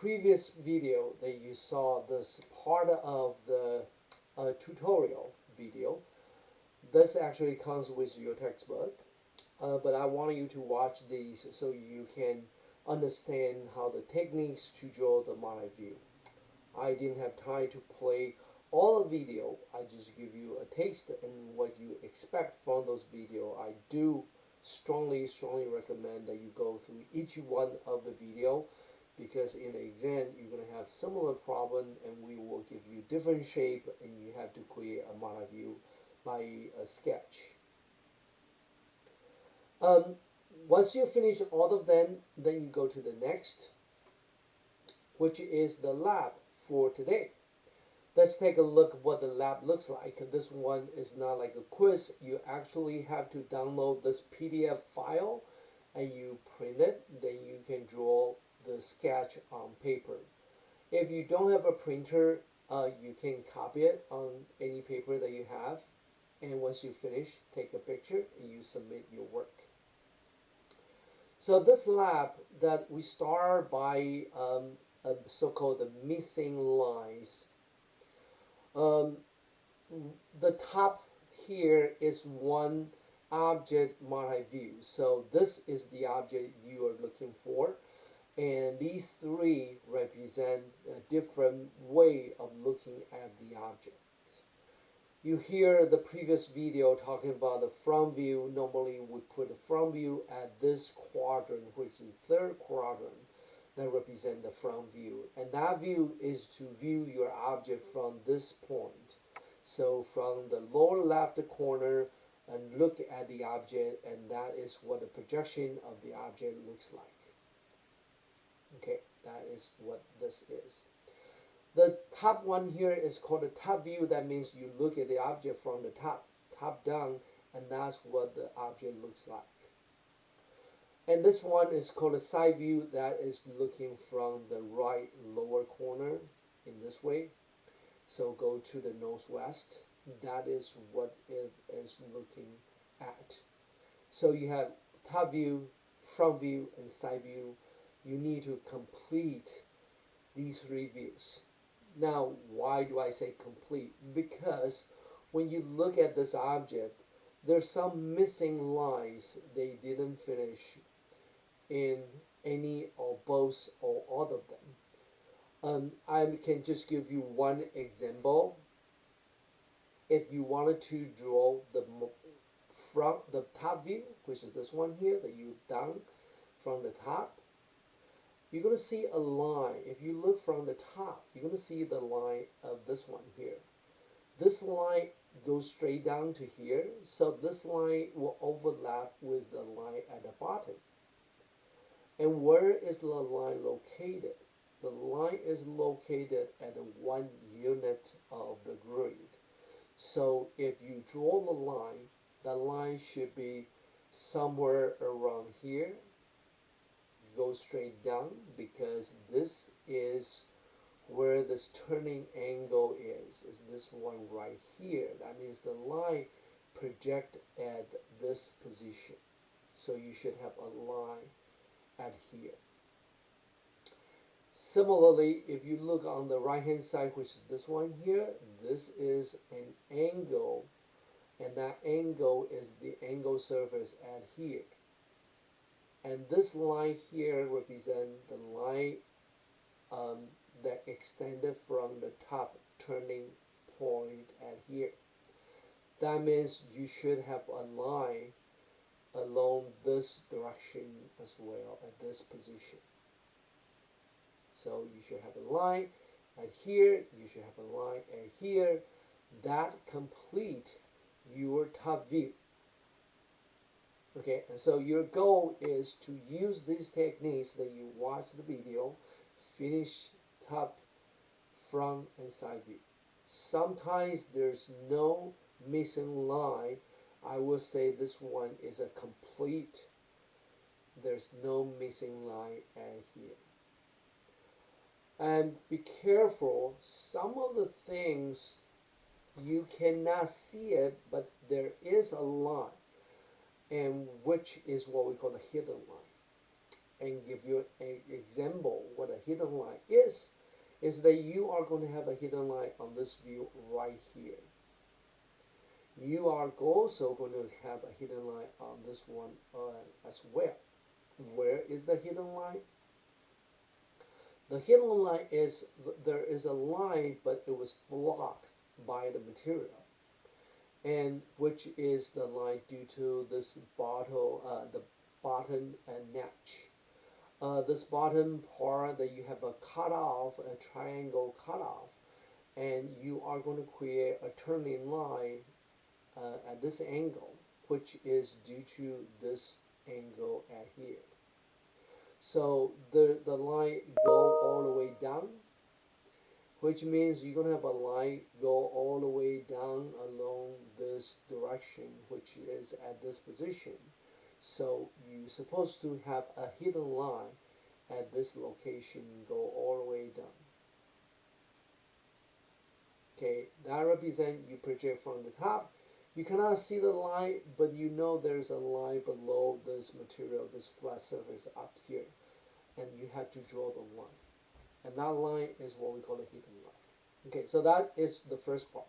previous video that you saw this part of the tutorial video. This actually comes with your textbook, but I want you to watch these so you can understand how the techniques to draw the multi-view. I didn't have time to play all the video. I just give you a taste and what you expect from those video. I do strongly recommend that you go through each one of the video, because in the exam you're going to have similar problem and we will give you different shape and you have to create a multi-view by a sketch. Once you finish all of them, then you go to the next, which is the lab for today. Let's take a look at what the lab looks like. This one is not like a quiz. You actually have to download this PDF file and you print it. Then you can draw the sketch on paper. If you don't have a printer, you can copy it on any paper that you have. And once you finish, take a picture and you submit your work. So this lab that we start by so-called the missing lines. The top here is one object multi-view. So this is the object you are looking for. And these three represent a different way of looking at the object. You hear the previous video talking about the front view. Normally we put the front view at this quadrant, which is third quadrant, that represent the front view. And that view is to view your object from this point. So from the lower left corner and look at the object, and that is what the projection of the object looks like. Okay, that is what this is. The top one here is called the top view. That means you look at the object from the top down, and that's what the object looks like. And this one is called a side view. That is looking from the right lower corner in this way. So go to the northwest. That is what it is looking at. So you have top view, front view, and side view. You need to complete these three views. Now, why do I say complete? Because when you look at this object, there's some missing lines they didn't finish in any or both or all of them. I can just give you one example. If you wanted to draw the top view, which is this one here that you down from the top, you're going to see a line. If you look from the top, you're going to see the line of this one here. This line goes straight down to here, so this line will overlap with the line at the bottom. And where is the line located? The line is located at 1 unit of the grid. So if you draw the line should be somewhere around here. Go straight down, because this is where this turning angle is this one right here. That means the line project at this position. So you should have a line at here. Similarly, if you look on the right hand side, which is this one here, this is an angle, and that angle is the angle surface at here. And this line here represents the line that extended from the top turning point at here. That means you should have a line along this direction as well at this position. So you should have a line at here, you should have a line at here. That complete your top view. Okay, and so your goal is to use these techniques that you watch the video, finish top, front, and side view. Sometimes there's no missing line. I will say this one is a complete. There's no missing line at here. And be careful, some of the things you cannot see it, but there is a line, and which is what we call the hidden line. and give you an example what a hidden line is that you are going to have a hidden line on this view right here. You are also going to have a hidden line on this one as well. Where is the hidden line? The hidden line is there is a line, but it was blocked by the material, and which is the line due to this the bottom notch. This bottom part that you have a cutoff, a triangle cutoff, and you are going to create a turning line at this angle, which is due to this angle at here. So the line go all the way down, which means you're gonna have a line go all the way down along this direction, which is at this position. So you're supposed to have a hidden line at this location go all the way down. Okay, that represents you project from the top. You cannot see the line, but you know there's a line below this material, this flat surface up here, and you have to draw the line. And that line is what we call a hidden line. Okay, so that is the first part.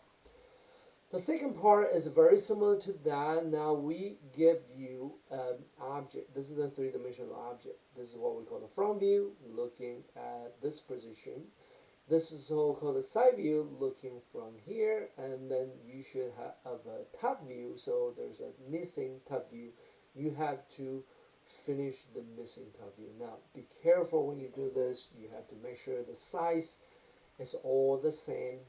The second part is very similar to that. Now we give you an object. This is a three-dimensional object. This is what we call the front view, looking at this position. This is so-called a side view, looking from here, and then you should have a top view. So there's a missing top view. You have to finish the missing top view. Now be careful when you do this. You have to make sure the size is all the same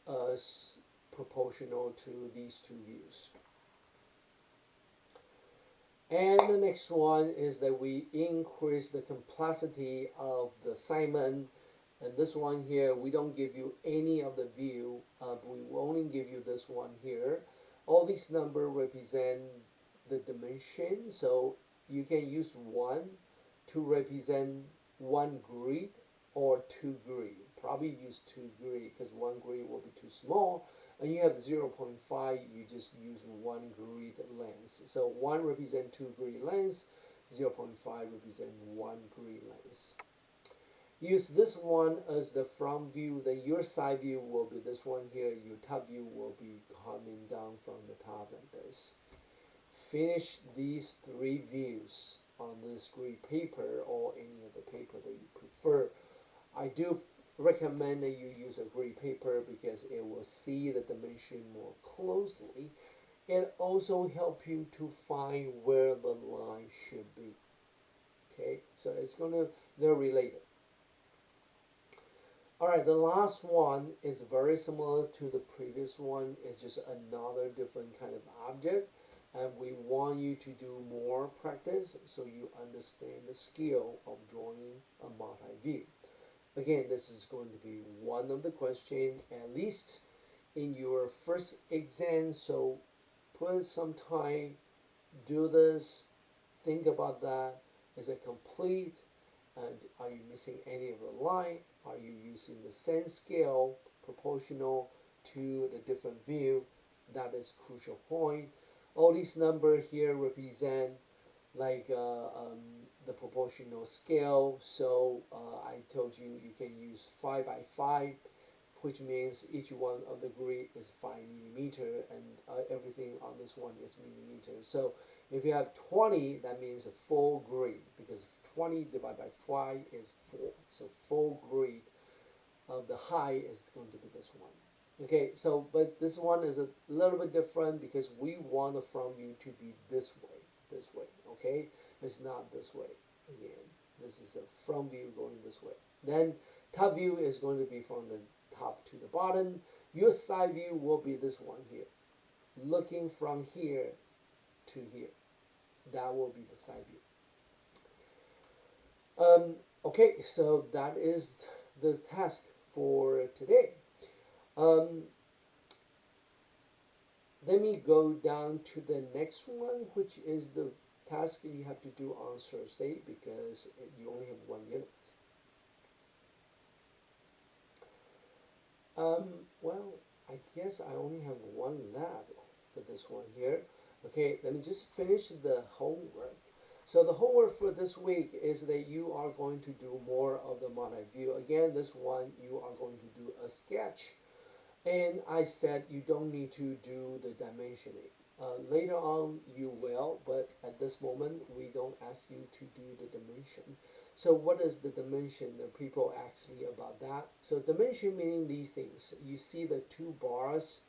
as proportional to these two views. And the next one is that we increase the complexity of the assignment. And this one here, we don't give you any of the view, but we will only give you this one here. All these numbers represent the dimension, so you can use 1 to represent 1 grid or 2 grid. Probably use 2 grid because 1 grid will be too small. And you have 0.5, you just use 1 grid length. So 1 represent 2 grid lengths, 0.5 represent 1 grid length. Use this one as the front view, then your side view will be this one here, your top view will be coming down from the top like this. Finish these 3 views on this grid paper or any of the paper that you prefer. I do recommend that you use a grid paper because it will see the dimension more closely. It also helps you to find where the line should be. Okay, so they're related. Alright, the last one is very similar to the previous one. It's just another different kind of object. And we want you to do more practice so you understand the skill of drawing a multi-view. Again, this is going to be one of the questions, at least in your first exam. So put some time, do this, think about that. Is it complete? And are you missing any of the line? Are you using the same scale proportional to the different view? That is crucial point. All these numbers here represent like the proportional scale. So I told you you can use 5 by 5, which means each one of the grid is 5 millimeter, and everything on this one is millimeter. So if you have 20, that means a full grid, because 20 divided by 5 is 4. So full grid of the height is going to be this one. Okay, so but this one is a little bit different because we want the front view to be this way, okay? It's not this way. Again, this is a front view going this way. Then top view is going to be from the top to the bottom. Your side view will be this one here, looking from here to here. That will be the side view. Okay, so that is the task for today. Let me go down to the next one, which is the task you have to do on Thursday because you only have 1 unit. Well, I guess I only have 1 lab for this one here. Okay, let me just finish the homework. So the homework for this week is that you are going to do more of the multi-view. Again, this one you are going to do a sketch. And I said you don't need to do the dimensioning. Later on you will, but at this moment we don't ask you to do the dimension. So what is the dimension? The people ask me about that. So dimension meaning these things. You see the two bars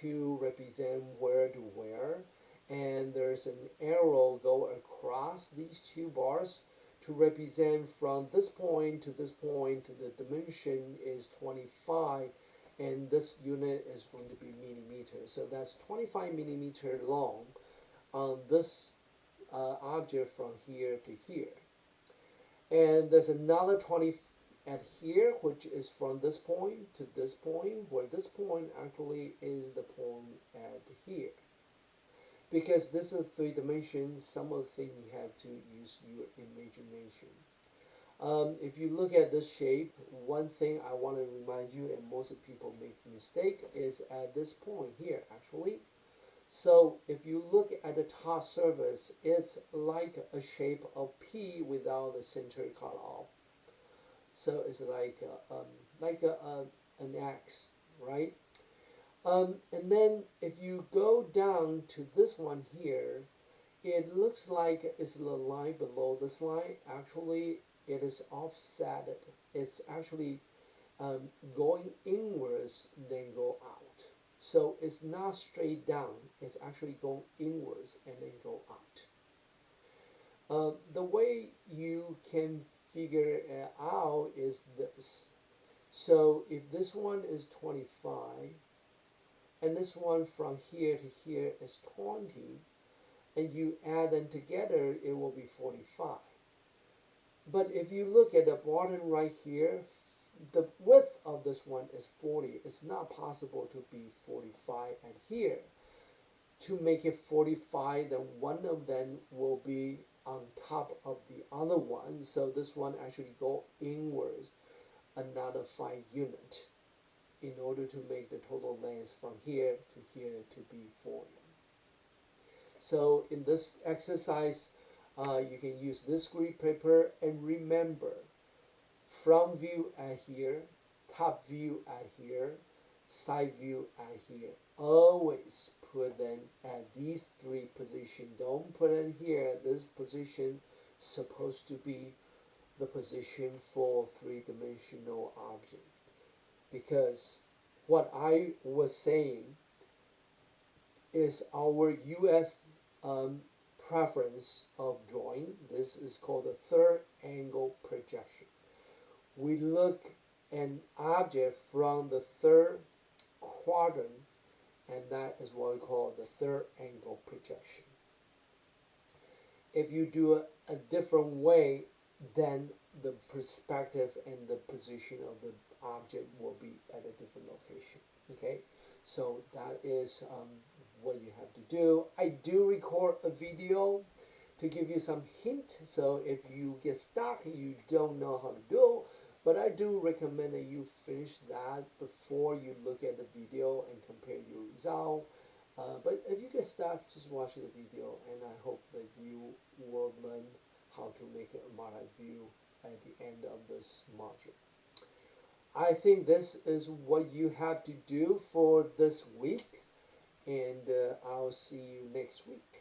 to represent where to where, and there's an arrow go across these two bars to represent from this point to this point. The dimension is 25, and this unit is going to be millimeters. So that's 25 millimeter long on this object from here to here. And there's another 20 at here, which is from this point to this point, where this point actually is the point at here. Because this is three dimensions, some of the things you have to use your imagination. If you look at this shape, one thing I want to remind you, and most people make mistake, is at this point here actually. So if you look at the top surface, it's like a shape of P without the center cut off. So it's like an X, right? And then if you go down to this one here, it looks like it's the line below this line. Actually, it is offset. It's actually going inwards, then go out. So it's not straight down. It's actually going inwards and then go out. The way you can figure it out is this. So if this one is 25, and this one from here to here is 20, and you add them together, it will be 45. But if you look at the bottom right here, the width of this one is 40. It's not possible to be 45 and here. To make it 45, then one of them will be on top of the other one. So this one actually go inwards another 5 unit in order to make the total length from here to here to be 40. So in this exercise, you can use this grid paper, and remember, front view at here, top view at here, side view at here. Always put them at these three positions. Don't put it here. This position supposed to be the position for three-dimensional object. Because what I was saying is our US preference of drawing. This is called the third angle projection. We look an object from the third quadrant, and that is what we call the third angle projection. If you do it a different way, then the perspective and the position of the object will be at a different location. Okay, so that is what you have to do. I do record a video to give you some hint. So if you get stuck, you don't know how to do, but I do recommend that you finish that before you look at the video and compare your result. But if you get stuck, just watch the video, and I hope that you will learn how to make a multi-view at the end of this module. I think this is what you have to do for this week, and I'll see you next week.